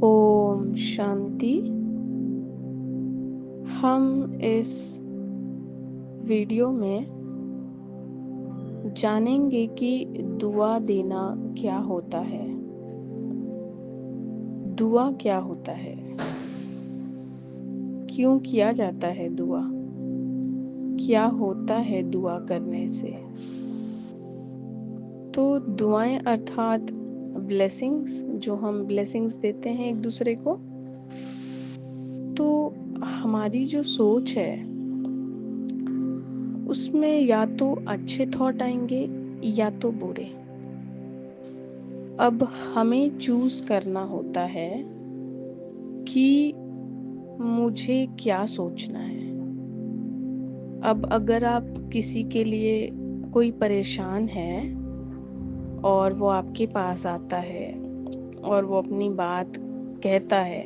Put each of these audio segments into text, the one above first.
ओम शांति। हम इस वीडियो में जानेंगे कि दुआ देना क्या होता है। दुआ क्या होता है, क्यों किया जाता है दुआ, क्या होता है दुआ करने से। तो दुआएं अर्थात ब्लेसिंग्स, जो हम ब्लेसिंग्स देते हैं एक दूसरे को। तो हमारी जो सोच है उसमें या तो अच्छे थॉट आएंगे या तो बुरे। अब हमें चूज करना होता है कि मुझे क्या सोचना है। अब अगर आप किसी के लिए कोई परेशान है और वो आपके पास आता है और वो अपनी बात कहता है,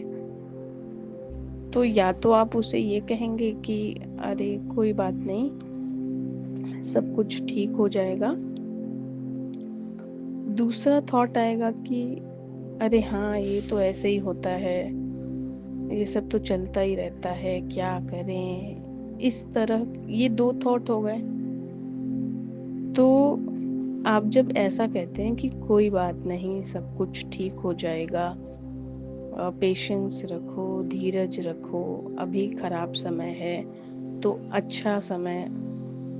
तो या तो आप उसे ये कहेंगे कि अरे कोई बात नहीं, सब कुछ ठीक हो जाएगा। दूसरा थॉट आएगा कि अरे हाँ, ये तो ऐसे ही होता है, ये सब तो चलता ही रहता है, क्या करें। इस तरह ये दो थॉट हो गए। तो आप जब ऐसा कहते हैं कि कोई बात नहीं, सब कुछ ठीक हो जाएगा, पेशेंस रखो, धीरज रखो, अभी खराब समय है तो अच्छा समय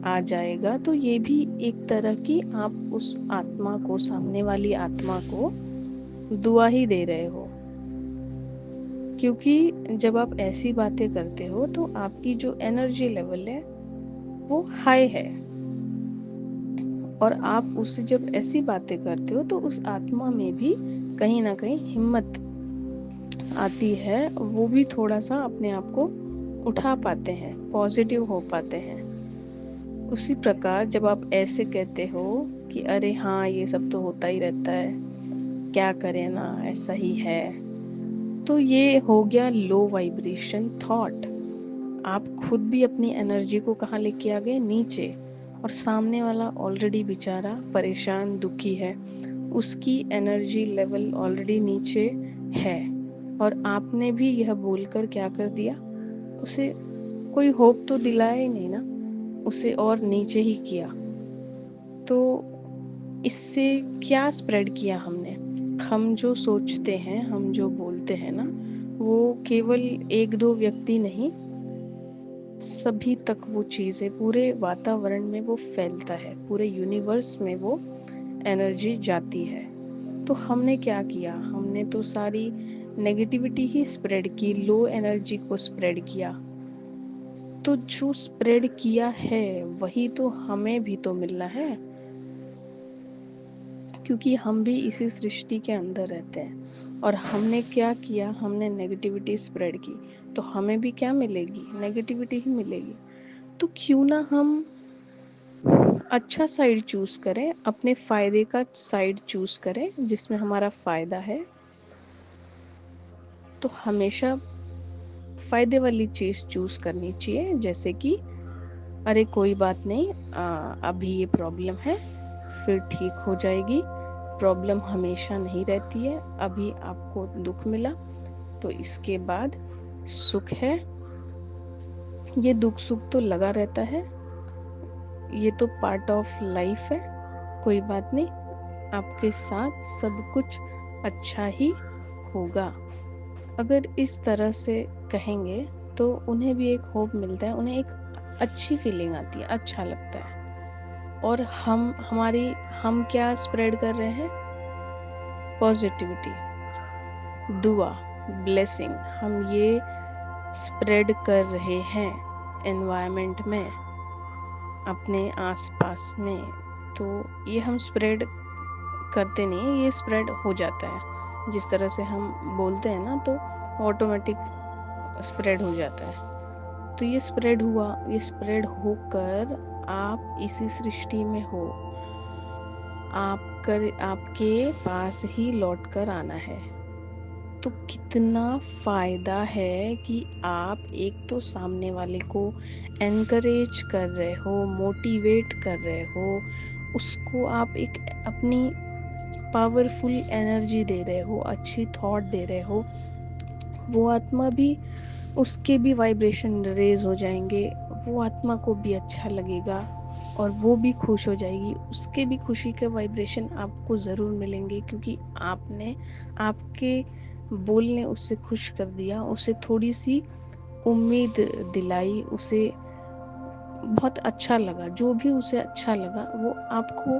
आ जाएगा, तो ये भी एक तरह की आप उस आत्मा को, सामने वाली आत्मा को दुआ ही दे रहे हो। क्योंकि जब आप ऐसी बातें करते हो तो आपकी जो एनर्जी लेवल है वो हाई है, और आप उससे जब ऐसी बातें करते हो तो उस आत्मा में भी कहीं ना कहीं हिम्मत आती है, वो भी थोड़ा सा अपने आप को उठा पाते हैं, पॉजिटिव हो पाते हैं। उसी प्रकार जब आप ऐसे कहते हो कि अरे हाँ, ये सब तो होता ही रहता है, क्या करें ना, ऐसा ही है, तो ये हो गया लो वाइब्रेशन थॉट। आप खुद भी अपनी एनर्जी को कहाँ लेके आ गए, नीचे। और सामने वाला ऑलरेडी बेचारा परेशान, दुखी है, उसकी एनर्जी लेवल ऑलरेडी नीचे है, और आपने भी यह बोलकर क्या कर दिया, उसे कोई होप तो दिलाया ही नहीं ना, उसे और नीचे ही किया। तो इससे क्या स्प्रेड किया हमने। हम जो सोचते हैं, हम जो बोलते हैं ना, वो केवल एक दो व्यक्ति नहीं, सभी तक वो चीजें, पूरे वातावरण में वो फैलता है, पूरे यूनिवर्स में वो एनर्जी जाती है। तो हमने क्या किया, हमने तो सारी नेगेटिविटी ही स्प्रेड की, लो एनर्जी को स्प्रेड किया। तो जो स्प्रेड किया है वही तो हमें भी तो मिलना है, क्योंकि हम भी इसी सृष्टि के अंदर रहते हैं। और हमने क्या किया, हमने नेगेटिविटी स्प्रेड की, तो हमें भी क्या मिलेगी, नेगेटिविटी ही मिलेगी। तो क्यों ना हम अच्छा साइड चूज करें, अपने फायदे का साइड चूज करें, जिसमें हमारा फायदा है। तो हमेशा फायदे वाली चीज चूज करनी चाहिए, जैसे कि अरे कोई बात नहीं, अभी ये प्रॉब्लम है, फिर ठीक हो जाएगी। प्रॉब्लम हमेशा नहीं रहती है, अभी आपको दुख मिला तो इसके बाद सुख है, ये दुख सुख तो लगा रहता है, ये तो पार्ट ऑफ लाइफ है, कोई बात नहीं, आपके साथ सब कुछ अच्छा ही होगा। अगर इस तरह से कहेंगे तो उन्हें भी एक होप मिलता है, उन्हें एक अच्छी फीलिंग आती है, अच्छा लगता है। और हम क्या स्प्रेड कर रहे हैं, पॉजिटिविटी, दुआ, ब्लेसिंग, हम ये स्प्रेड कर रहे हैं एनवायरनमेंट में, अपने आसपास में। तो ये हम स्प्रेड करते नहीं, ये स्प्रेड हो जाता है। जिस तरह से हम बोलते हैं ना, तो ऑटोमेटिक स्प्रेड हो जाता है। तो ये स्प्रेड हुआ, ये स्प्रेड होकर आप इसी सृष्टि में हो, आपके पास ही लौट कर आना है। तो कितना फायदा है कि आप एक तो सामने वाले को एनकरेज कर रहे हो, मोटिवेट कर रहे हो, उसको आप एक अपनी पावरफुल एनर्जी दे रहे हो, अच्छी थॉट दे रहे हो, वो आत्मा भी, उसके भी वाइब्रेशन रेज हो जाएंगे, वो आत्मा को भी अच्छा लगेगा और वो भी खुश हो जाएगी, उसके भी खुशी के वाइब्रेशन आपको ज़रूर मिलेंगे, क्योंकि आपने, आपके बोलने उससे खुश कर दिया, उसे थोड़ी सी उम्मीद दिलाई, उसे बहुत अच्छा लगा, जो भी उसे अच्छा लगा वो आपको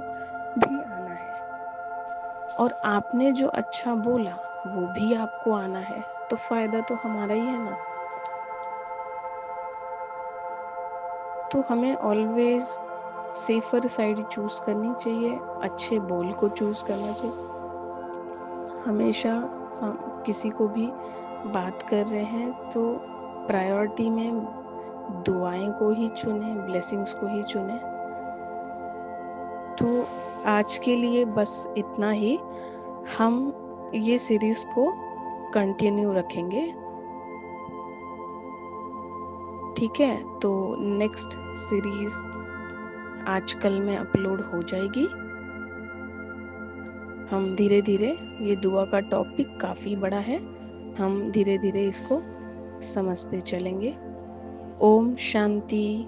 भी आना है, और आपने जो अच्छा बोला वो भी आपको आना है, तो फायदा तो हमारा ही है ना। तो हमें ऑलवेज सेफर साइड चूज करनी चाहिए, अच्छे बोल को चूज करना चाहिए। हमेशा किसी को भी बात कर रहे हैं तो प्रायोरिटी में दुआएं को ही चुने, ब्लेसिंग्स को ही चुने। तो आज के लिए बस इतना ही। हम ये सीरीज को कंटिन्यू रखेंगे, ठीक है। तो नेक्स्ट सीरीज आजकल में अपलोड हो जाएगी। हम धीरे धीरे, ये दुआ का टॉपिक काफ़ी बड़ा है, हम धीरे धीरे इसको समझते चलेंगे। ओम शांति।